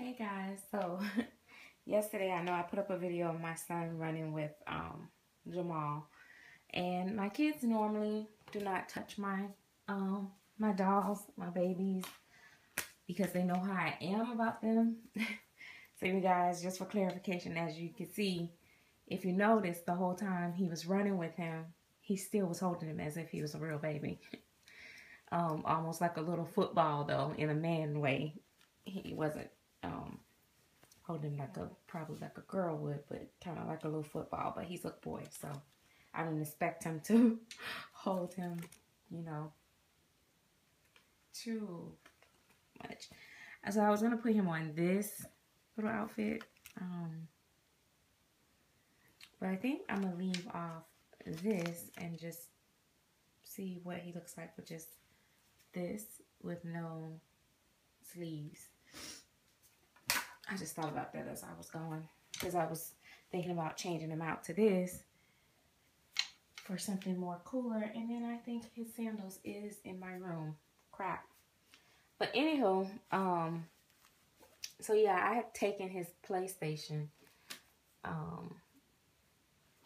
Hey guys, so yesterday I know I put up a video of my son running with Jamal, and my kids normally do not touch my dolls, my babies, because they know how I am about them. So you guys, just for clarification, as you can see, if you notice, the whole time he was running with him, he still was holding him as if he was a real baby. Almost like a little football though, in a man way. He wasn't holding him like probably like a girl would, but kind of like a little football. But he's a boy, so I didn't expect him to hold him, you know, too much. So I was gonna put him on this little outfit, but I think I'm gonna leave off this and just see what he looks like with just this with no sleeves. I just thought about that as I was going, because I was thinking about changing him out to this for something more cooler. And then I think his sandals is in my room. Crap. But anywho, so yeah, I had taken his PlayStation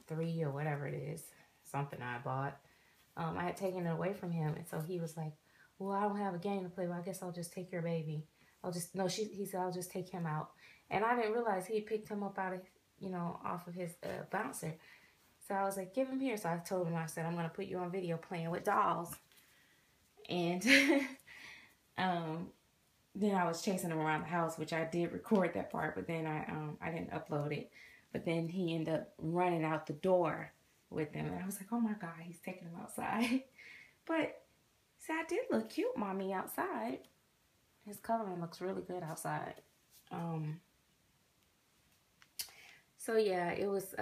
3 or whatever it is, something I bought. I had taken it away from him, and so he was like, well, I don't have a game to play with. I guess I'll just take your baby. He said, I'll just take him out. And I didn't realize he picked him up out of, off of his bouncer. So I was like, give him here. So I told him, I said, I'm going to put you on video playing with dolls. And then I was chasing him around the house, which I did record that part, but then I didn't upload it. But then he ended up running out the door with him. And I was like, oh my God, he's taking him outside. But, see, I did look cute, mommy, outside. His coloring looks really good outside. So yeah, it was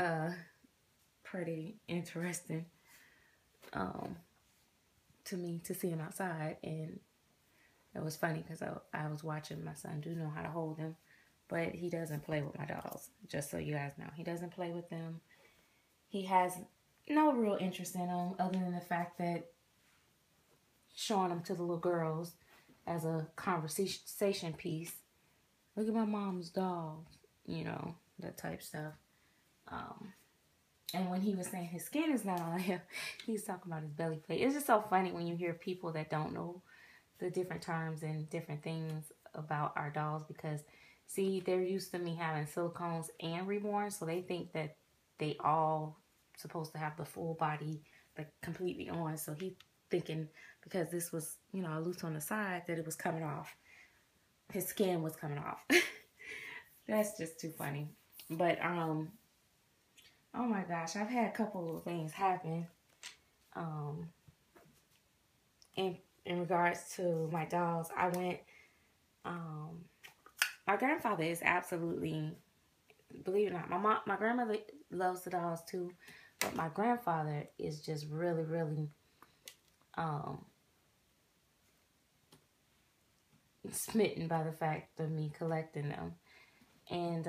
pretty interesting to me to see him outside, and it was funny because I was watching my son do know how to hold them, but he doesn't play with my dolls, just so you guys know. He doesn't play with them. He has no real interest in them other than the fact that showing them to the little girls as a conversation piece. Look at my mom's dolls, that type stuff. And when he was saying his skin is not on him, he's talking about his belly plate. It's just so funny when you hear people that don't know the different terms and different things about our dolls, because, see, they're used to me having silicones and reborn, so they think that they all supposed to have the full body, like, completely on. So he thinking because this was, loose on the side, that it was coming off. His skin was coming off. That's just too funny. But, oh my gosh, I've had a couple of things happen in regards to my dolls. I went, my grandfather is absolutely, believe it or not, my grandmother loves the dolls too, but my grandfather is just really, really smitten by the fact of me collecting them. And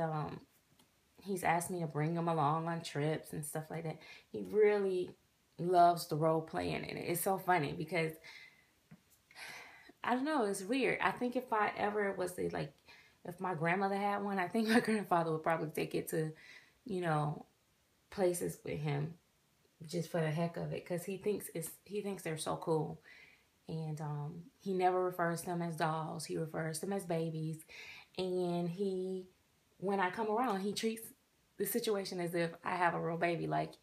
he's asked me to bring him along on trips and stuff like that. He really loves the role playing in it. It's so funny because, I don't know, it's weird. I think if I ever was to, like, if my grandmother had one, I think my grandfather would probably take it to, places with him just for the heck of it, because he thinks they're so cool. And he never refers to them as dolls. He refers to them as babies. And when I come around, he treats the situation as if I have a real baby. Like,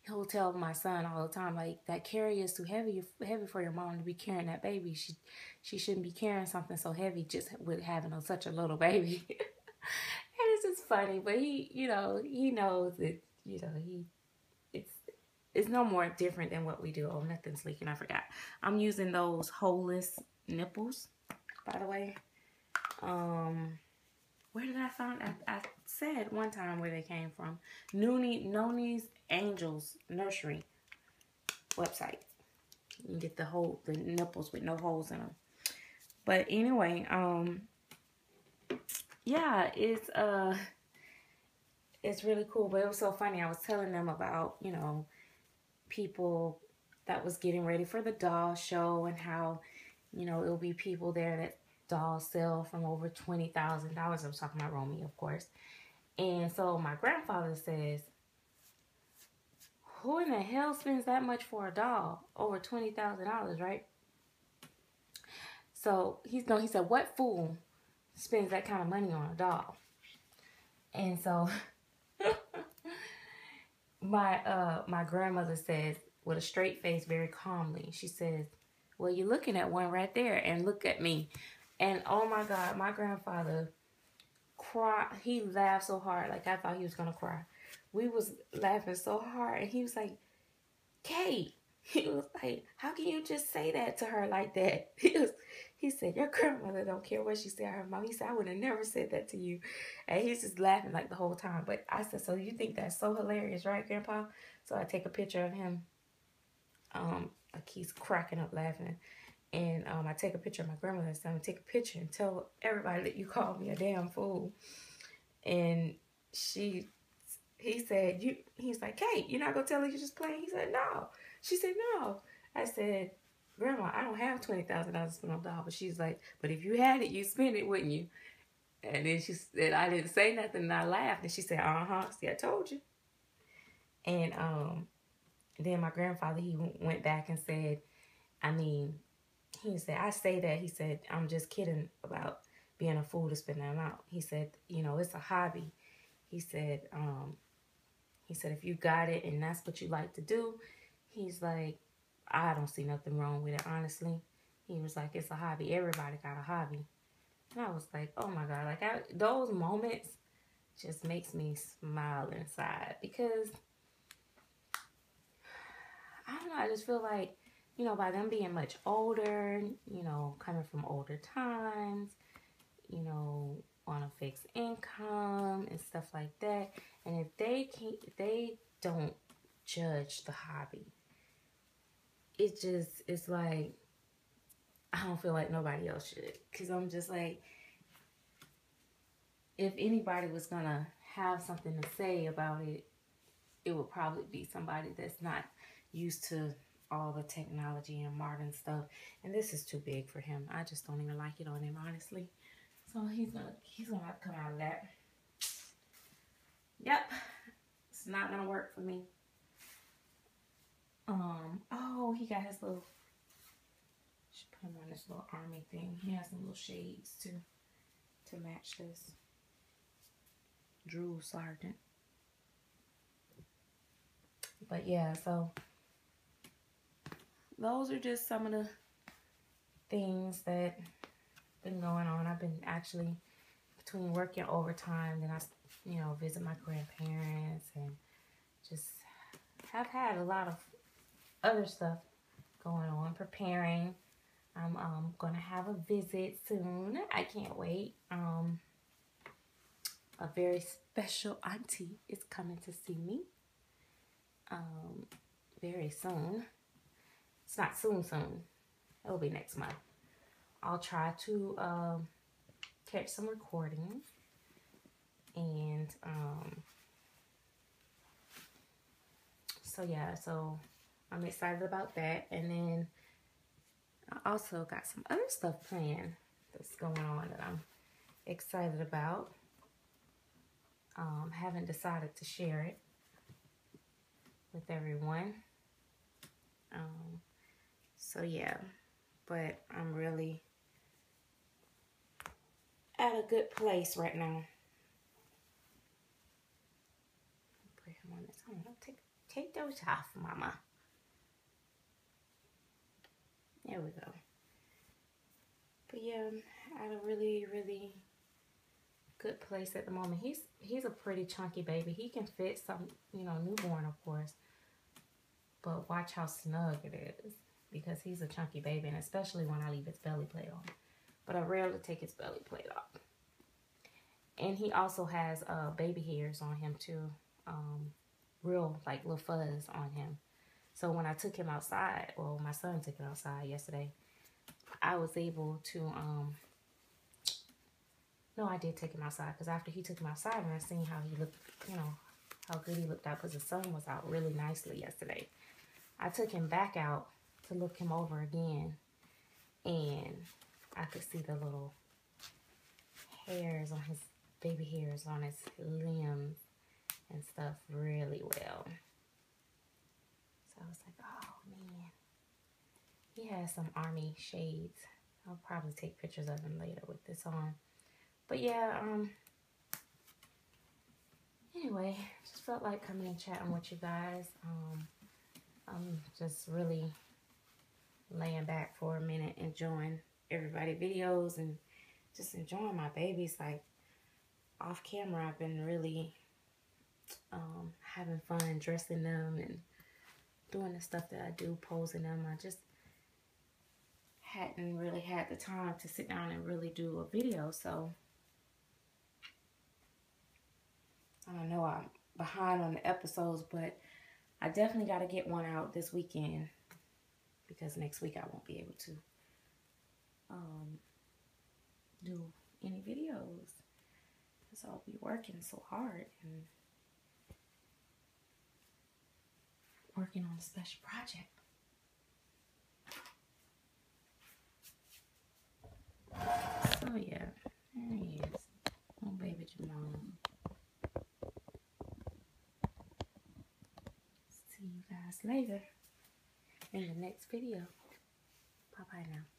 he'll tell my son all the time, like, that carrier is too heavy for your mom to be carrying that baby. She shouldn't be carrying something so heavy just with having such a little baby. And it's just funny, but he knows that, it's no more different than what we do. Oh, nothing's leaking, I forgot. I'm using those holeless nipples, by the way. Where did I find? I said one time where they came from. Noni's Angels Nursery website. You can get the nipples with no holes in them. But anyway, yeah, it's really cool. But it was so funny. I was telling them about, people that was getting ready for the doll show, and how, it'll be people there that dolls sell from over $20,000. I was talking about Romy, of course. And so my grandfather says, who in the hell spends that much for a doll? Over $20,000, right? So he said, what fool spends that kind of money on a doll? And so my grandmother says, with a straight face, very calmly, she says, well, you're looking at one right there, and look at me. And oh my God, my grandfather cried. He laughed so hard, like I thought he was gonna cry. We was laughing so hard, and he was like, Kate, he was like, how can you just say that to her like that? He said, your grandmother don't care what she said to her mom. He said, I would have never said that to you. And he's just laughing like the whole time. But I said, so you think that's so hilarious, right, Grandpa? So I take a picture of him. Like he's cracking up laughing. And I take a picture of my grandmother and say, take a picture and tell everybody that you called me a damn fool. And he said, he's like, Kate, you're not going to tell her you just playing? He said, no. She said, no. I said, Grandma, I don't have $20,000 to spend on a doll. But she's like, but if you had it, you'd spend it, wouldn't you? And then she said, I didn't say nothing, and I laughed. And she said, see, I told you. And then my grandfather, he went back and said, he said, I say that. He said, I'm just kidding about being a fool to spend that amount. He said, it's a hobby. He said, if you got it and that's what you like to do, he's like, I don't see nothing wrong with it, honestly. He was like, it's a hobby. Everybody got a hobby. And I was like, oh my God. Like, those moments just makes me smile inside. Because, I don't know, I just feel like, by them being much older, coming from older times, on a fixed income and stuff like that. And if they don't judge the hobby, it's like, I don't feel like nobody else should. Because I'm just like, if anybody was going to have something to say about it, it would probably be somebody that's not used to all the technology and modern stuff. And this is too big for him. I just don't even like it on him, honestly. So he's gonna have to come out of that. Yep. It's not gonna work for me. Oh, he got his little, should put him on this little army thing. He has some little shades to match this. Drew Sergeant. But yeah, so those are just some of the things that been going on. I've been actually, between working overtime, then I visit my grandparents, and just have had a lot of other stuff going on, preparing. I'm gonna have a visit soon. I can't wait. A very special auntie is coming to see me very soon. It's not soon. It'll be next month. I'll try to catch some recordings, and so I'm excited about that. And then I also got some other stuff planned that's going on that I'm excited about. Haven't decided to share it with everyone. So yeah, but I'm really at a good place right now. Put him on this. Take those off, Mama. There we go. But yeah, I'm at a really, really good place at the moment. He's a pretty chunky baby. He can fit some, newborn, of course. But watch how snug it is, because he's a chunky baby, and especially when I leave his belly plate on. But I rarely take his belly plate off. And he also has baby hairs on him too. Real, like, little fuzz on him. So when I took him outside, well, my son took him outside yesterday, I was able to, no, I did take him outside, because after he took him outside and I seen how he looked, how good he looked out, because the sun was out really nicely yesterday, I took him back out to look him over again, and I could see the little hairs on his baby hairs on his limbs and stuff really well. So I was like, oh man. He has some army shades. I'll probably take pictures of him later with this on. But yeah, anyway, just felt like coming and chatting with you guys. I'm just really laying back for a minute, enjoying everybody's videos and just enjoying my babies. Like, off camera, I've been really having fun dressing them and doing the stuff that I do, posing them. I just hadn't really had the time to sit down and really do a video, so I know I'm behind on the episodes, but I definitely got to get one out this weekend, because next week I won't be able to do any videos, because I'll be working so hard and working on a special project. So yeah, there he is, oh baby Jamal. See you guys later in the next video. Bye bye now.